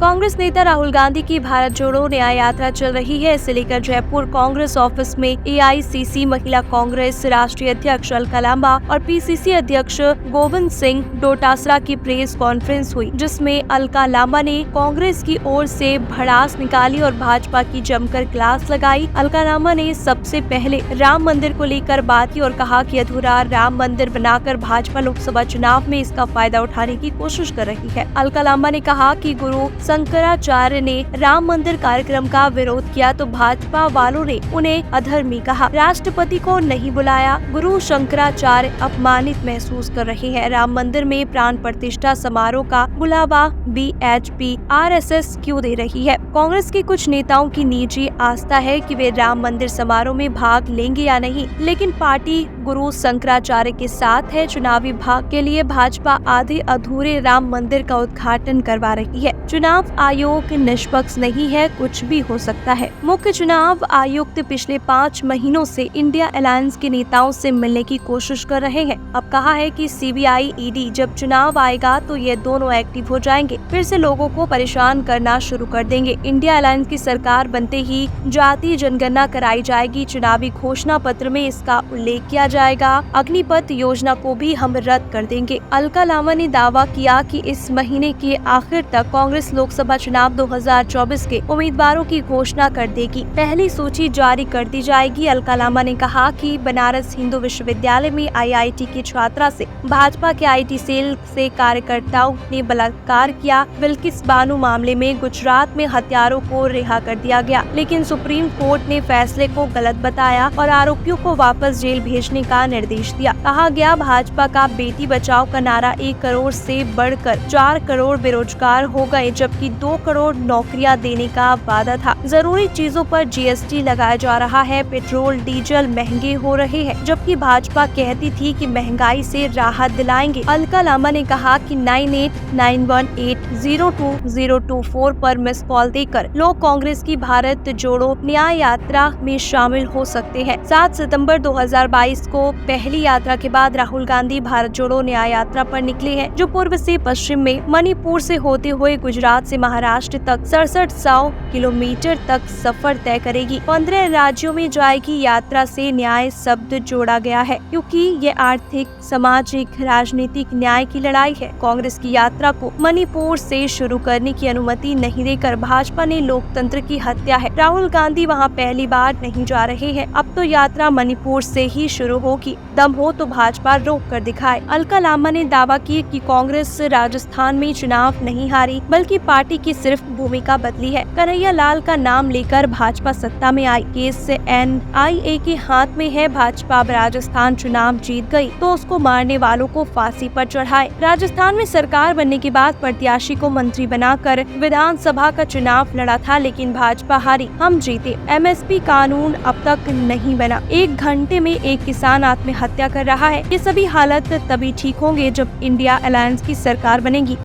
कांग्रेस नेता राहुल गांधी की भारत जोड़ो न्याय यात्रा चल रही है। इसे लेकर जयपुर कांग्रेस ऑफिस में एआईसीसी महिला कांग्रेस राष्ट्रीय अध्यक्ष अलका लांबा और पीसीसी अध्यक्ष गोविंद सिंह डोटासरा की प्रेस कॉन्फ्रेंस हुई, जिसमें अलका लांबा ने कांग्रेस की ओर से भड़ास निकाली और भाजपा की जमकर क्लास लगाई। अलका लांबा ने सबसे पहले राम मंदिर को लेकर बात की और कहा कि अधूरा राम मंदिर बनाकर भाजपा लोकसभा चुनाव में इसका फायदा उठाने की कोशिश कर रही है। अलका लांबा ने कहा कि गुरु शंकराचार्य ने राम मंदिर कार्यक्रम का विरोध किया तो भाजपा वालों ने उन्हें अधर्मी कहा। राष्ट्रपति को नहीं बुलाया, गुरु शंकराचार्य अपमानित महसूस कर रहे हैं। राम मंदिर में प्राण प्रतिष्ठा समारोह का बुलावा बीएचपी आरएसएस क्यों दे रही है? कांग्रेस के कुछ नेताओं की निजी आस्था है कि वे राम मंदिर समारोह में भाग लेंगे या नहीं, लेकिन पार्टी गुरु शंकराचार्य के साथ है। चुनावी भाग के लिए भाजपा आधे अधूरे राम मंदिर का उद्घाटन करवा रही है। चुनाव आयोग निष्पक्ष नहीं है, कुछ भी हो सकता है। मुख्य चुनाव आयुक्त पिछले 5 महीनों से इंडिया अलायंस के नेताओं से मिलने की कोशिश कर रहे हैं। अब कहा है कि सीबीआई ईडी जब चुनाव आएगा तो ये दोनों एक्टिव हो जाएंगे, फिर से लोगों को परेशान करना शुरू कर देंगे। इंडिया अलायंस की सरकार बनते ही जातीय जनगणना कराई जाएगी। चुनावी घोषणा पत्र में इसका उल्लेख किया जाएगा। अग्निपथ योजना को भी हम रद्द कर देंगे। अलका लांबा ने दावा किया कि इस महीने के आखिर तक कांग्रेस लोकसभा चुनाव 2024 के उम्मीदवारों की घोषणा कर देगी। पहली सूची जारी कर दी जाएगी। अलका लांबा ने कहा कि बनारस हिंदू विश्वविद्यालय में आईआईटी की छात्रा से भाजपा के आईटी सेल से कार्यकर्ताओं ने बलात्कार किया। बिल्किस बानो मामले में गुजरात में हत्यारों को रिहा कर दिया गया, लेकिन सुप्रीम कोर्ट ने फैसले को गलत बताया और आरोपियों को वापस जेल भेजने का निर्देश दिया। कहा गया भाजपा का बेटी बचाओ का नारा 1 करोड़ से बढ़कर 4 करोड़ बेरोजगार हो गए, जबकि 2 करोड़ नौकरियां देने का वादा था। जरूरी चीजों पर जीएसटी लगाया जा रहा है। पेट्रोल डीजल महंगे हो रहे हैं, जबकि भाजपा कहती थी कि महंगाई से राहत दिलाएंगे। अलका लांबा ने कहा कि 9891802024 पर मिस कॉल देकर लोग कांग्रेस की भारत जोड़ो न्याय यात्रा में शामिल हो सकते हैं। 7 सितंबर 2022 को पहली यात्रा के बाद राहुल गांधी भारत जोड़ो न्याय यात्रा पर निकले हैं, जो पूर्व से पश्चिम में मणिपुर से होते हुए गुजरात से महाराष्ट्र तक 6700 किलोमीटर तक सफर तय करेगी। 15 राज्यों में जाएगी। यात्रा से न्याय शब्द जोड़ा गया है क्योंकि ये आर्थिक, सामाजिक, राजनीतिक न्याय की लड़ाई है। कांग्रेस की यात्रा को मणिपुर से शुरू करने की अनुमति नहीं देकर भाजपा ने लोकतंत्र की हत्या है। राहुल गांधी वहां पहली बार नहीं जा रहे हैं। अब तो यात्रा मणिपुर से ही शुरू होगी। दम हो तो भाजपा रोक कर दिखाए। अलका लांबा ने दावा किया कि कांग्रेस राजस्थान में चुनाव नहीं हारी, बल्कि पार्टी की सिर्फ भूमिका बदली है। कन्हैया लाल का नाम लेकर भाजपा सत्ता में आई। केस एनआईए के हाथ में है। भाजपा अब राजस्थान चुनाव जीत गई तो उसको मारने वालों को फांसी पर चढ़ाए। राजस्थान में सरकार बनने के बाद प्रत्याशी को मंत्री बनाकर विधानसभा का चुनाव लड़ा था, लेकिन भाजपा हारी, हम जीते। एमएसपी कानून अब तक नहीं बना। 1 घंटे में एक किसान आत्महत्या कर रहा है। ये सभी हालत तभी ठीक होंगे जब इंडिया अलायंस की सरकार बनेगी।